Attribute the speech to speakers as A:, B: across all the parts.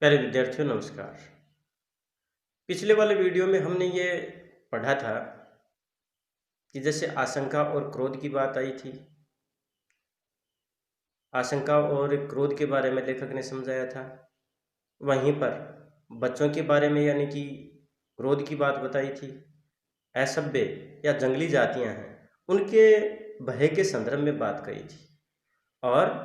A: प्यारे विद्यार्थियों नमस्कार। पिछले वाले वीडियो में हमने ये पढ़ा था कि जैसे आशंका और क्रोध की बात आई थी। आशंका और क्रोध के बारे में लेखक ने समझाया था। वहीं पर बच्चों के बारे में यानी कि क्रोध की बात बताई थी। असभ्य या जंगली जातियां हैं उनके भय के संदर्भ में बात कही थी। और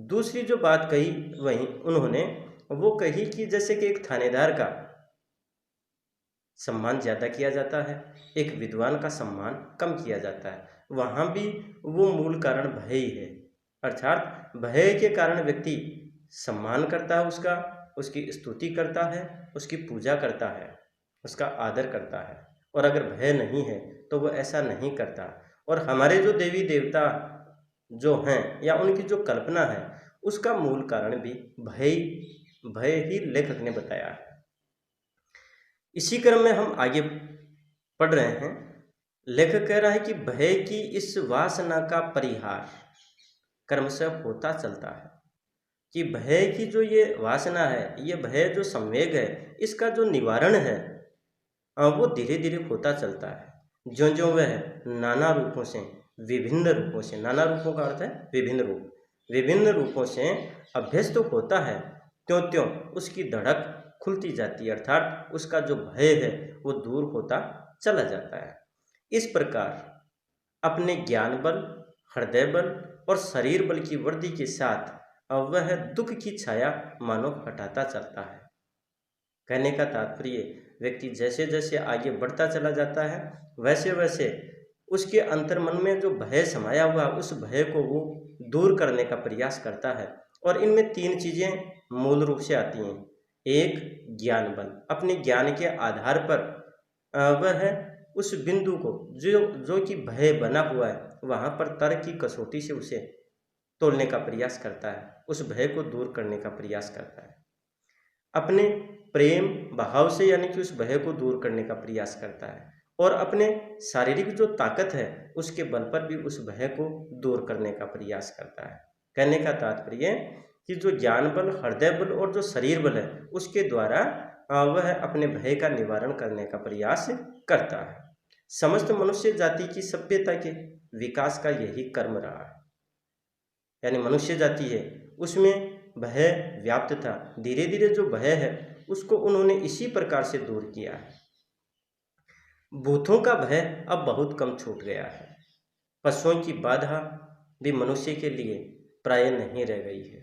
A: दूसरी जो बात कही वहीं उन्होंने वो कही कि जैसे कि एक थानेदार का सम्मान ज़्यादा किया जाता है, एक विद्वान का सम्मान कम किया जाता है। वहाँ भी वो मूल कारण भय ही है। अर्थात भय के कारण व्यक्ति सम्मान करता है उसका, उसकी स्तुति करता है, उसकी पूजा करता है, उसका आदर करता है। और अगर भय नहीं है तो वो ऐसा नहीं करता। और हमारे जो देवी देवता जो हैं या उनकी जो कल्पना है उसका मूल कारण भी भय भय ही लेखक ने बताया है। इसी क्रम में हम आगे पढ़ रहे हैं। लेखक कह रहा है कि भय की इस वासना का परिहार क्रमशः होता चलता है। कि भय की जो ये वासना है, ये भय जो संवेग है, इसका जो निवारण है वो धीरे धीरे होता चलता है। ज्यों ज्यों वह नाना रूपों से, विभिन्न रूपों से, नाना रूपों का अर्थ है विभिन्न रूप, विभिन्न रूपों से अभ्यस्त होता है, त्यों त्यों उसकी धड़क खुलती जाती है। अर्थात उसका जो भय है वो दूर होता चला जाता है। इस प्रकार अपने ज्ञान बल, हृदय बल और शरीर बल की वृद्धि के साथ वह दुख की छाया मानो हटाता चलता है। कहने का तात्पर्य व्यक्ति जैसे जैसे आगे बढ़ता चला जाता है वैसे वैसे उसके अंतर्मन में जो भय समाया हुआ उस भय को वो दूर करने का प्रयास करता है। और इनमें तीन चीज़ें मूल रूप से आती हैं। एक, ज्ञान बल, अपने ज्ञान के आधार पर वह उस बिंदु को जो जो कि भय बना हुआ है वहाँ पर तर्क की कसौटी से उसे तोलने का प्रयास करता है, उस भय को दूर करने का प्रयास करता है। अपने प्रेम भाव से यानी कि उस भय को दूर करने का प्रयास करता है। और अपने शारीरिक जो ताकत है उसके बल पर भी उस भय को दूर करने का प्रयास करता है। कहने का तात्पर्य कि जो ज्ञान बल, हृदय बल और जो शरीर बल है उसके द्वारा वह अपने भय का निवारण करने का प्रयास करता है। समस्त मनुष्य जाति की सभ्यता के विकास का यही कर्म रहा है। यानी मनुष्य जाति है उसमें भय व्याप्त था, धीरे धीरे जो भय है उसको उन्होंने इसी प्रकार से दूर किया है। भूतों का भय अब बहुत कम छूट गया है। पशुओं की बाधा भी मनुष्य के लिए प्राय नहीं रह गई है,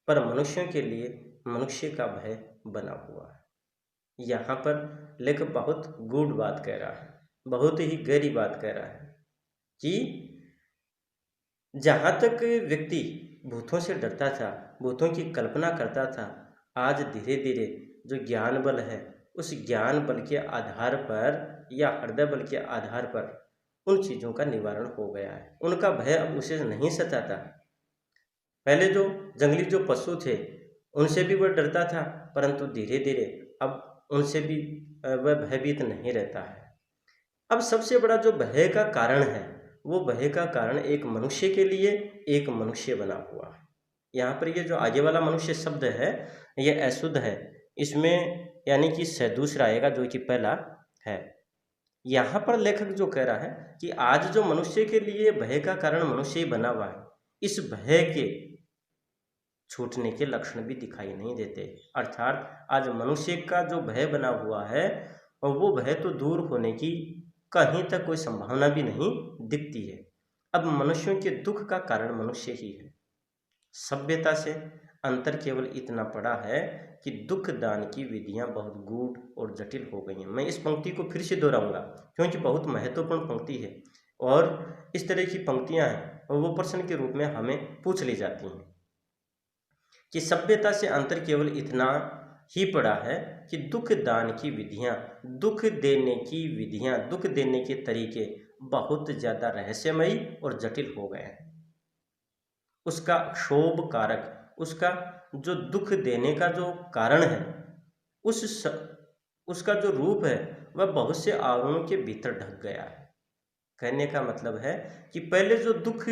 A: पर मनुष्यों के लिए मनुष्य का भय बना हुआ है। यहाँ पर लेखक बहुत गूढ़ बात कह रहा है, बहुत ही गहरी बात कह रहा है कि जहाँ तक व्यक्ति भूतों से डरता था, भूतों की कल्पना करता था, आज धीरे धीरे जो ज्ञान बल है उस ज्ञान बल के आधार पर या हृदय बल के आधार पर उन चीज़ों का निवारण हो गया है। उनका भय अब उसे नहीं सताता। पहले जो जंगली जो पशु थे उनसे भी वह डरता था, परंतु धीरे धीरे अब उनसे भी वह भयभीत नहीं रहता है। अब सबसे बड़ा जो भय का कारण है वो भय का कारण एक मनुष्य के लिए एक मनुष्य बना हुआ है। यहाँ पर ये जो आगे वाला मनुष्य शब्द है ये अशुद्ध है, इसमें यानी कि सदूसरा आएगा जो कि पहला है। यहाँ पर लेखक जो कह रहा है कि आज जो मनुष्य के लिए भय का कारण मनुष्य ही बना हुआ है, इस भय के छूटने के लक्षण भी दिखाई नहीं देते। अर्थात आज मनुष्य का जो भय बना हुआ है और वो भय तो दूर होने की कहीं तक कोई संभावना भी नहीं दिखती है। अब मनुष्यों के दुख का कारण मनुष्य ही है। सभ्यता से अंतर केवल इतना पड़ा है कि दुख दान की विधियां बहुत गूढ़ और जटिल हो गई हैं। मैं इस पंक्ति को फिर से दोहराऊंगा क्योंकि बहुत महत्वपूर्ण पंक्ति है और इस तरह की पंक्तियां हैं और वो प्रश्न के रूप में हमें पूछ ली जाती हैं कि सभ्यता से अंतर केवल इतना ही पड़ा है कि दुख दान की विधियां, दुख देने की विधियां, दुख देने के तरीके बहुत ज़्यादा रहस्यमयी और जटिल हो गए हैं। उसका क्षोभ कारक, उसका जो दुख देने का जो कारण है उसका जो रूप है वह बहुत से आवरणों के भीतर ढक गया है। कहने का मतलब है कि पहले जो दुख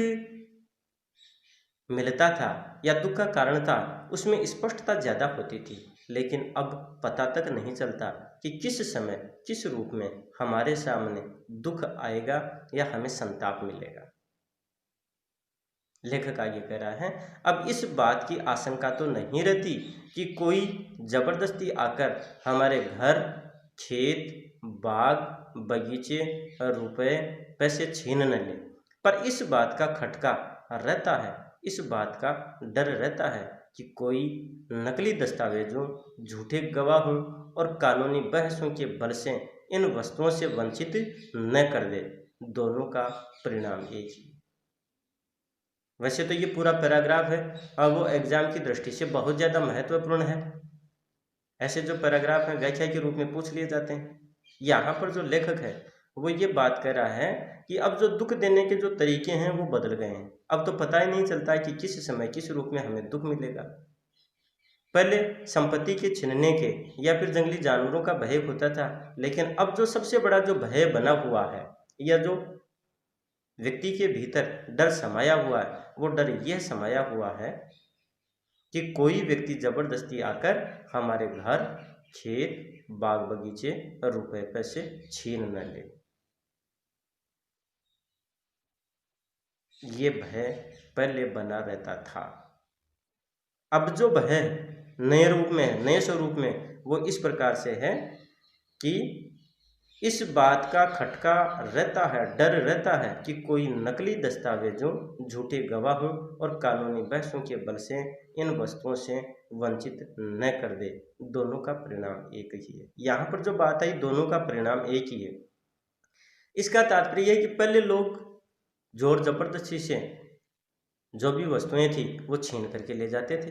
A: मिलता था या दुख का कारण था उसमें स्पष्टता ज़्यादा होती थी, लेकिन अब पता तक नहीं चलता कि किस समय किस रूप में हमारे सामने दुख आएगा या हमें संताप मिलेगा। लेखक आगे कह रहा है, अब इस बात की आशंका तो नहीं रहती कि कोई जबरदस्ती आकर हमारे घर, खेत, बाग, बगीचे, रुपए, पैसे छीन न ले, पर इस बात का खटका रहता है, इस बात का डर रहता है कि कोई नकली दस्तावेजों, झूठे गवाहों और कानूनी बहसों के बल से इन वस्तुओं से वंचित न कर दे। दोनों का परिणाम एक ही। वैसे तो ये पूरा पैराग्राफ है और वो एग्जाम की दृष्टि से बहुत ज़्यादा महत्वपूर्ण है। ऐसे जो पैराग्राफ हैं व्याख्या के रूप में पूछ लिए जाते हैं। यहाँ पर जो लेखक है वो ये बात कह रहा है कि अब जो दुख देने के जो तरीके हैं वो बदल गए हैं। अब तो पता ही नहीं चलता कि किस समय किस रूप में हमें दुख मिलेगा। पहले संपत्ति के छीनने के या फिर जंगली जानवरों का भय होता था, लेकिन अब जो सबसे बड़ा जो भय बना हुआ है या जो व्यक्ति के भीतर डर समाया हुआ है, वो डर यह समाया हुआ है कि कोई व्यक्ति जबरदस्ती आकर हमारे घर, खेत, बाग बगीचे और रुपए पैसे छीन न ले। ये भय पहले बना रहता था। अब जो भय नए रूप में है, नए स्वरूप में, वो इस प्रकार से है कि इस बात का खटका रहता है, डर रहता है कि कोई नकली दस्तावेजों, झूठे गवाहों और कानूनी बहसों के बल से इन वस्तुओं से वंचित न कर दे। दोनों का परिणाम एक ही है। यहाँ पर जो बात आई, दोनों का परिणाम एक ही है, इसका तात्पर्य है कि पहले लोग जोर जबरदस्ती से जो भी वस्तुएं थी वो छीन करके ले जाते थे,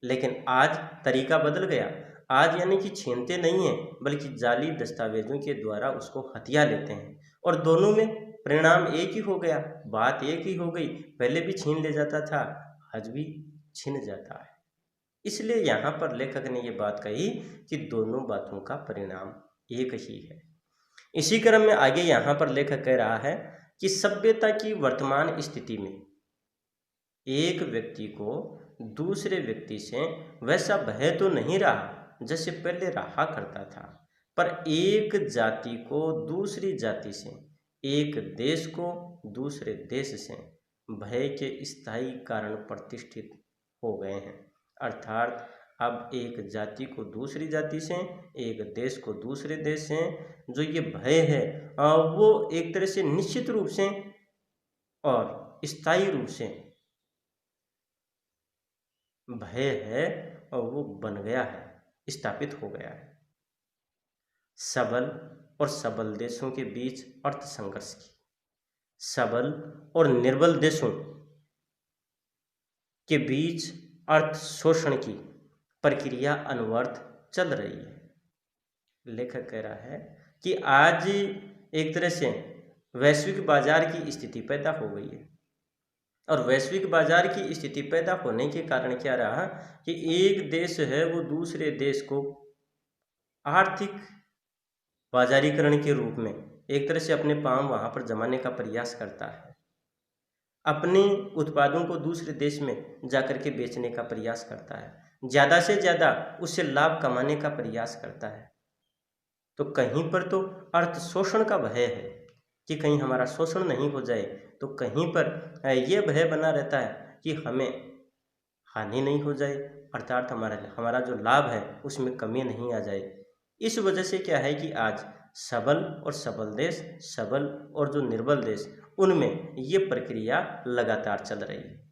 A: लेकिन आज तरीका बदल गया। आज यानी कि छीनते नहीं हैं, बल्कि जाली दस्तावेजों के द्वारा उसको हथिया लेते हैं और दोनों में परिणाम एक ही हो गया, बात एक ही हो गई। पहले भी छीन ले जाता था, आज भी छीन जाता है। इसलिए यहाँ पर लेखक ने ये बात कही कि दोनों बातों का परिणाम एक ही है। इसी क्रम में आगे यहाँ पर लेखक कह रहा है कि सभ्यता की वर्तमान स्थिति में एक व्यक्ति को दूसरे व्यक्ति से वैसा भय तो नहीं रहा जैसे पहले रहा करता था, पर एक जाति को दूसरी जाति से, एक देश को दूसरे देश से भय के स्थायी कारण प्रतिष्ठित हो गए हैं। अर्थात अब एक जाति को दूसरी जाति से, एक देश को दूसरे देश से जो ये भय है वो एक तरह से निश्चित रूप से और स्थायी रूप से भय है और वो बन गया है, स्थापित हो गया है। सबल और सबल देशों के बीच अर्थ संघर्ष की, सबल और निर्बल देशों के बीच अर्थ शोषण की प्रक्रिया अनवरत चल रही है। लेखक कह रहा है कि आज एक तरह से वैश्विक बाजार की स्थिति पैदा हो गई है और वैश्विक बाजार की स्थिति पैदा होने के कारण क्या रहा कि एक देश है वो दूसरे देश को आर्थिक बाजारीकरण के रूप में एक तरह से अपने पांव वहाँ पर जमाने का प्रयास करता है, अपने उत्पादों को दूसरे देश में जाकर के बेचने का प्रयास करता है, ज़्यादा से ज़्यादा उससे लाभ कमाने का प्रयास करता है। तो कहीं पर तो अर्थ शोषण का भय है कि कहीं हमारा शोषण नहीं हो जाए, तो कहीं पर यह भय बना रहता है कि हमें हानि नहीं हो जाए, अर्थात हमारा जो लाभ है उसमें कमी नहीं आ जाए। इस वजह से क्या है कि आज सबल और सबल देश, सबल और जो निर्बल देश, उनमें ये प्रक्रिया लगातार चल रही है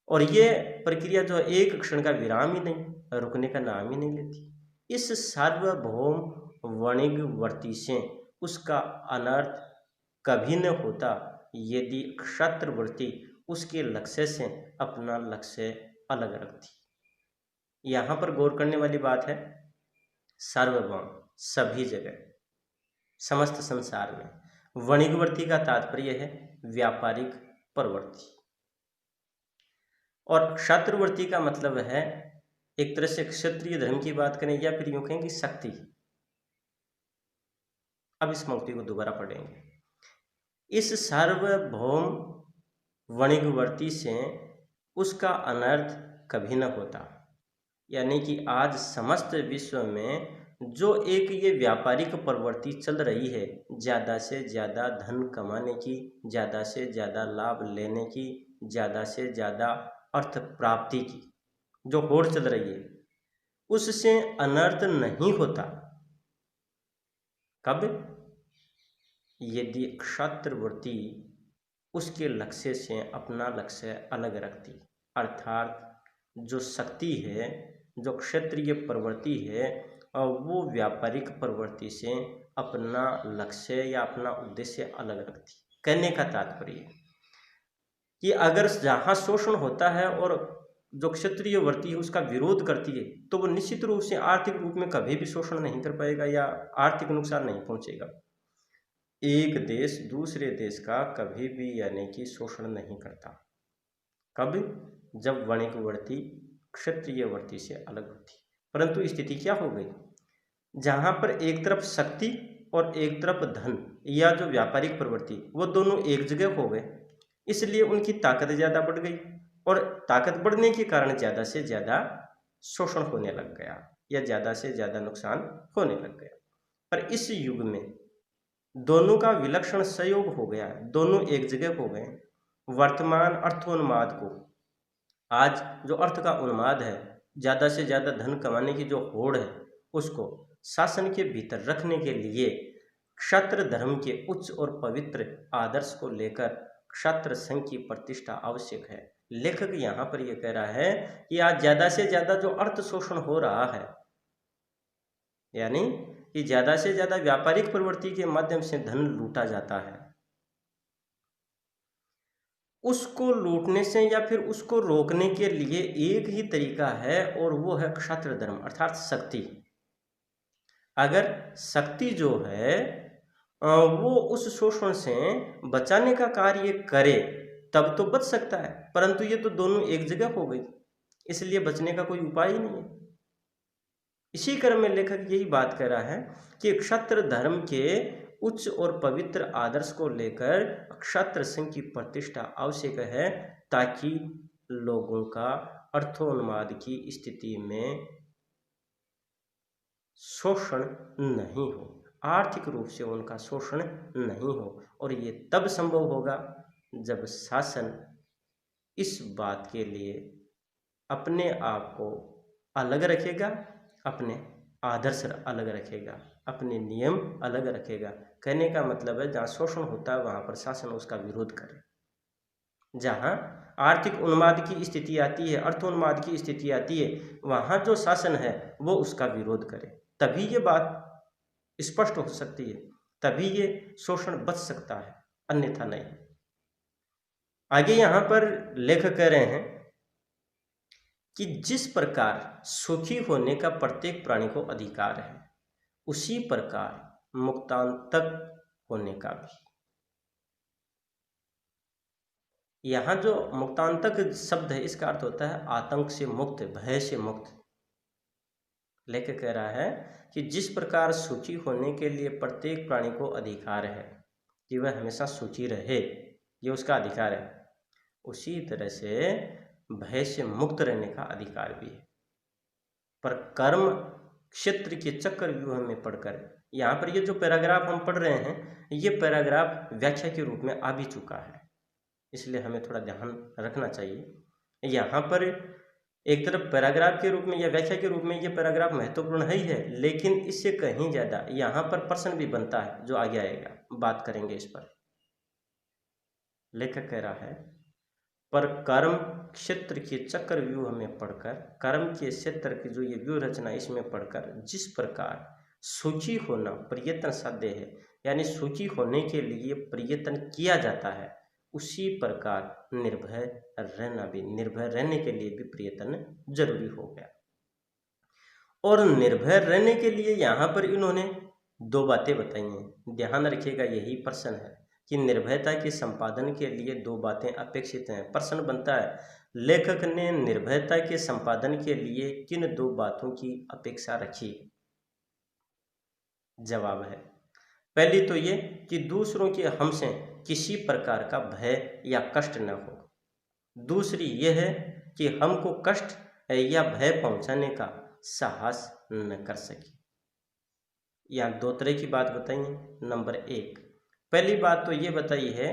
A: और ये प्रक्रिया जो एक क्षण का विराम ही नहीं, रुकने का नाम ही नहीं लेती। इस सार्वभौम वणिकवर्ती से उसका अनर्थ कभी न होता यदि क्षत्रवर्ती उसके लक्ष्य से अपना लक्ष्य अलग रखती। यहाँ पर गौर करने वाली बात है, सार्वभौम सभी जगह, समस्त संसार में। वणिकवर्ती का तात्पर्य है व्यापारिक प्रवृत्ति और क्षत्रवर्ती का मतलब है एक तरह से क्षत्रिय धर्म की बात करें या फिर यूं कहें कि शक्ति। अब इस पंक्ति को दोबारा पढ़ेंगे। इस सार्वभौम वणिकवर्ती से उसका अनर्थ कभी न होता यानी कि आज समस्त विश्व में जो एक ये व्यापारिक प्रवृत्ति चल रही है, ज़्यादा से ज़्यादा धन कमाने की, ज़्यादा से ज़्यादा लाभ लेने की, ज़्यादा से ज़्यादा अर्थ प्राप्ति की जो होड़ चल रही है, उससे अनर्थ नहीं होता। कब? यदि क्षात्रवृत्ति उसके लक्ष्य से अपना लक्ष्य अलग रखती, अर्थात जो शक्ति है, जो क्षेत्रीय प्रवृत्ति है, और वो व्यापारिक प्रवृत्ति से अपना लक्ष्य या अपना उद्देश्य अलग रखती। कहने का तात्पर्य कि अगर जहाँ शोषण होता है और जो क्षेत्रीय वृत्ति है उसका विरोध करती है, तो वो निश्चित रूप से आर्थिक रूप में कभी भी शोषण नहीं कर पाएगा या आर्थिक नुकसान नहीं पहुंचेगा। एक देश दूसरे देश का कभी भी यानी कि शोषण नहीं करता। कब? जब वाणिज्य वृत्ति क्षेत्रीय वृत्ति से अलग होती। परंतु स्थिति क्या हो गई, जहां पर एक तरफ शक्ति और एक तरफ धन या जो व्यापारिक प्रवृत्ति, वो दोनों एक जगह हो गए, इसलिए उनकी ताकत ज़्यादा बढ़ गई और ताकत बढ़ने के कारण ज़्यादा से ज़्यादा शोषण होने लग गया या ज़्यादा से ज़्यादा नुकसान होने लग गया। पर इस युग में दोनों का विलक्षण सहयोग हो गया, दोनों एक जगह हो गए। वर्तमान अर्थोन्माद को, आज जो अर्थ का उन्माद है, ज़्यादा से ज़्यादा धन कमाने की जो होड़ है, उसको शासन के भीतर रखने के लिए क्षत्र धर्म के उच्च और पवित्र आदर्श को लेकर क्षत्र संघ की प्रतिष्ठा आवश्यक है। लेखक यहाँ पर यह कह रहा है कि आज ज़्यादा से ज़्यादा जो अर्थ शोषण हो रहा है, यानी कि ज़्यादा से ज़्यादा व्यापारिक प्रवृत्ति के माध्यम से धन लूटा जाता है, उसको लूटने से या फिर उसको रोकने के लिए एक ही तरीका है और वो है क्षत्र धर्म अर्थात शक्ति। अगर शक्ति जो है वो उस शोषण से बचाने का कार्य करे तब तो बच सकता है, परंतु ये तो दोनों एक जगह हो गई, इसलिए बचने का कोई उपाय ही नहीं है। इसी क्रम में लेखक यही बात कर रहा है कि क्षत्र धर्म के उच्च और पवित्र आदर्श को लेकर क्षत्र संघ की प्रतिष्ठा आवश्यक है, ताकि लोगों का अर्थोन्माद की स्थिति में शोषण नहीं हो, आर्थिक रूप से उनका शोषण नहीं हो। और ये तब संभव होगा जब शासन इस बात के लिए अपने आप को अलग रखेगा, अपने आदर्श अलग रखेगा, अपने नियम अलग रखेगा। कहने का मतलब है, जहाँ शोषण होता है वहाँ पर शासन उसका विरोध करे, जहाँ आर्थिक उन्माद की स्थिति आती है, अर्थोन्माद की स्थिति आती है, वहाँ जो शासन है वो उसका विरोध करे, तभी ये बात स्पष्ट हो सकती है, तभी ये शोषण बच सकता है, अन्यथा नहीं। आगे यहाँ पर लेखक कह रहे हैं कि जिस प्रकार सुखी होने का प्रत्येक प्राणी को अधिकार है, उसी प्रकार मुक्तांतक होने का भी। यहाँ जो मुक्तांतक शब्द है, इसका अर्थ होता है आतंक से मुक्त, भय से मुक्त। लेखक कह रहा है कि जिस प्रकार सुखी होने के लिए प्रत्येक प्राणी को अधिकार है कि वह हमेशा सुखी रहे, ये उसका अधिकार है, उसी तरह से भय से मुक्त रहने का अधिकार भी है। पर कर्म क्षेत्र के चक्र व्यूह में पढ़कर, यहाँ पर ये जो पैराग्राफ हम पढ़ रहे हैं, ये पैराग्राफ व्याख्या के रूप में आ भी चुका है, इसलिए हमें थोड़ा ध्यान रखना चाहिए। यहाँ पर एक तरफ पैराग्राफ के रूप में या व्याख्या के रूप में ये पैराग्राफ महत्वपूर्ण ही है, लेकिन इससे कहीं ज़्यादा यहाँ पर प्रश्न भी बनता है, जो आगे आएगा, बात करेंगे इस पर। लेखक कह रहा है, पर कर्म क्षेत्र के चक्र व्यूह में पढ़कर, कर्म के क्षेत्र की जो ये व्यूह रचना, इसमें पढ़कर जिस प्रकार सुखी होना प्रयत्न साध्य है, यानी सुखी होने के लिए प्रयत्न किया जाता है, उसी प्रकार निर्भय रहना भी, निर्भय रहने के लिए भी प्रयत्न जरूरी हो गया। और निर्भय रहने के लिए यहाँ पर इन्होंने दो बातें बताई हैं, ध्यान रखिएगा, यही प्रश्न है कि निर्भयता के संपादन के लिए दो बातें अपेक्षित हैं। प्रश्न बनता है, लेखक ने निर्भयता के संपादन के लिए किन दो बातों की अपेक्षा रखी? जवाब है, पहली तो ये कि दूसरों के हमसे किसी प्रकार का भय या कष्ट न हो। दूसरी यह है कि हमको कष्ट या भय पहुंचाने का साहस न कर सके। यहाँ दो तरह की बात बताइए। नंबर एक, पहली बात तो ये बताई है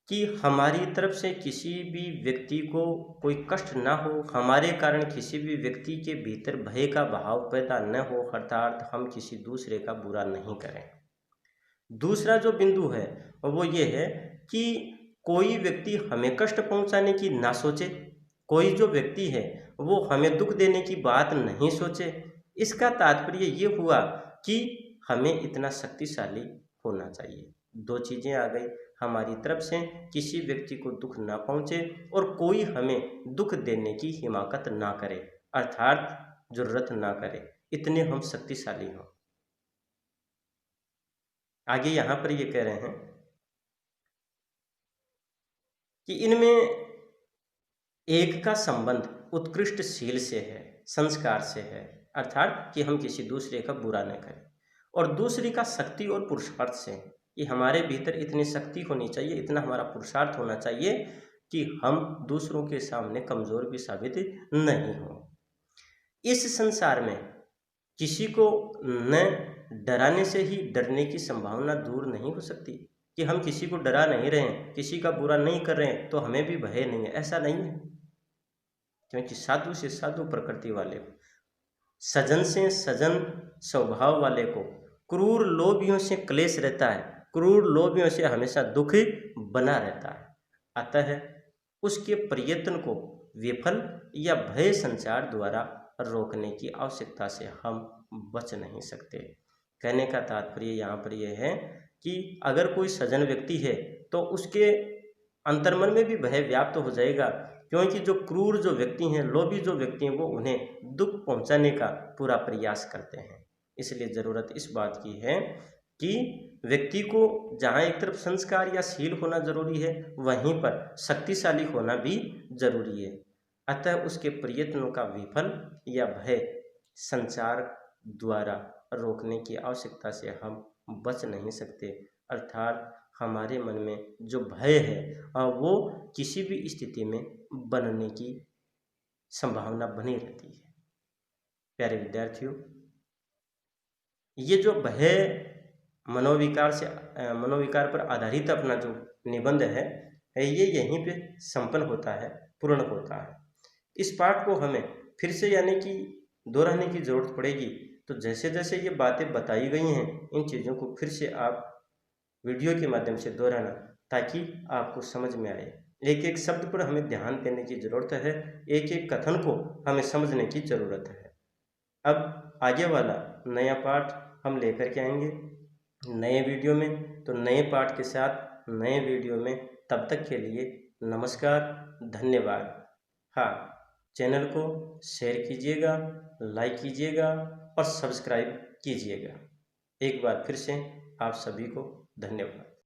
A: कि हमारी तरफ से किसी भी व्यक्ति को कोई कष्ट ना हो, हमारे कारण किसी भी व्यक्ति के भीतर भय का भाव पैदा न हो, अर्थात हम किसी दूसरे का बुरा नहीं करें। दूसरा जो बिंदु है वो ये है कि कोई व्यक्ति हमें कष्ट पहुंचाने की ना सोचे, कोई जो व्यक्ति है वो हमें दुख देने की बात नहीं सोचे। इसका तात्पर्य ये हुआ कि हमें इतना शक्तिशाली होना चाहिए। दो चीज़ें आ गई, हमारी तरफ से किसी व्यक्ति को दुख ना पहुंचे और कोई हमें दुख देने की हिमाकत ना करे, अर्थात जरूरत ना करे, इतने हम शक्तिशाली हों। आगे यहाँ पर ये कह रहे हैं कि इनमें एक का संबंध उत्कृष्ट शील से है, संस्कार से है, अर्थात कि हम किसी दूसरे का बुरा न करें, और दूसरी का शक्ति और पुरुषार्थ से है कि हमारे भीतर इतनी शक्ति होनी चाहिए, इतना हमारा पुरुषार्थ होना चाहिए कि हम दूसरों के सामने कमज़ोर भी साबित नहीं हो। इस संसार में किसी को न डराने से ही डरने की संभावना दूर नहीं हो सकती कि हम किसी को डरा नहीं रहे हैं, किसी का बुरा नहीं कर रहे हैं तो हमें भी भय नहीं है, ऐसा नहीं है। क्योंकि साधु से साधु प्रकृति वाले को, सजन से सजन स्वभाव वाले को क्रूर लोभियों से क्लेश रहता है, क्रूर लोभियों से हमेशा दुख बना रहता है। अतः उसके प्रयत्न को विफल या भय संचार द्वारा रोकने की आवश्यकता से हम बच नहीं सकते। कहने का तात्पर्य यहाँ पर यह है कि अगर कोई सज्जन व्यक्ति है तो उसके अंतर्मन में भी भय व्याप्त हो जाएगा, क्योंकि जो क्रूर जो व्यक्ति हैं, लोभी जो व्यक्ति हैं, वो उन्हें दुख पहुंचाने का पूरा प्रयास करते हैं। इसलिए ज़रूरत इस बात की है कि व्यक्ति को जहाँ एक तरफ संस्कार या शील होना जरूरी है, वहीं पर शक्तिशाली होना भी जरूरी है। अतः उसके प्रयत्नों का विफल या भय संचार द्वारा रोकने की आवश्यकता से हम बच नहीं सकते, अर्थात हमारे मन में जो भय है वो किसी भी स्थिति में बनने की संभावना बनी रहती है। प्यारे विद्यार्थियों, ये जो भय मनोविकार पर आधारित अपना जो निबंध है ये यहीं पे संपन्न होता है, पूर्ण होता है। इस पाठ को हमें फिर से यानी कि दोहराने की जरूरत पड़ेगी। तो जैसे जैसे ये बातें बताई गई हैं, इन चीज़ों को फिर से आप वीडियो के माध्यम से दोहराना ताकि आपको समझ में आए। एक एक शब्द पर हमें ध्यान देने की ज़रूरत है, एक एक कथन को हमें समझने की ज़रूरत है। अब आगे वाला नया पाठ हम लेकर के आएंगे नए वीडियो में, तो नए पाठ के साथ नए वीडियो में। तब तक के लिए नमस्कार, धन्यवाद। हाँ, चैनल को शेयर कीजिएगा, लाइक कीजिएगा और सब्सक्राइब कीजिएगा। एक बार फिर से आप सभी को धन्यवाद।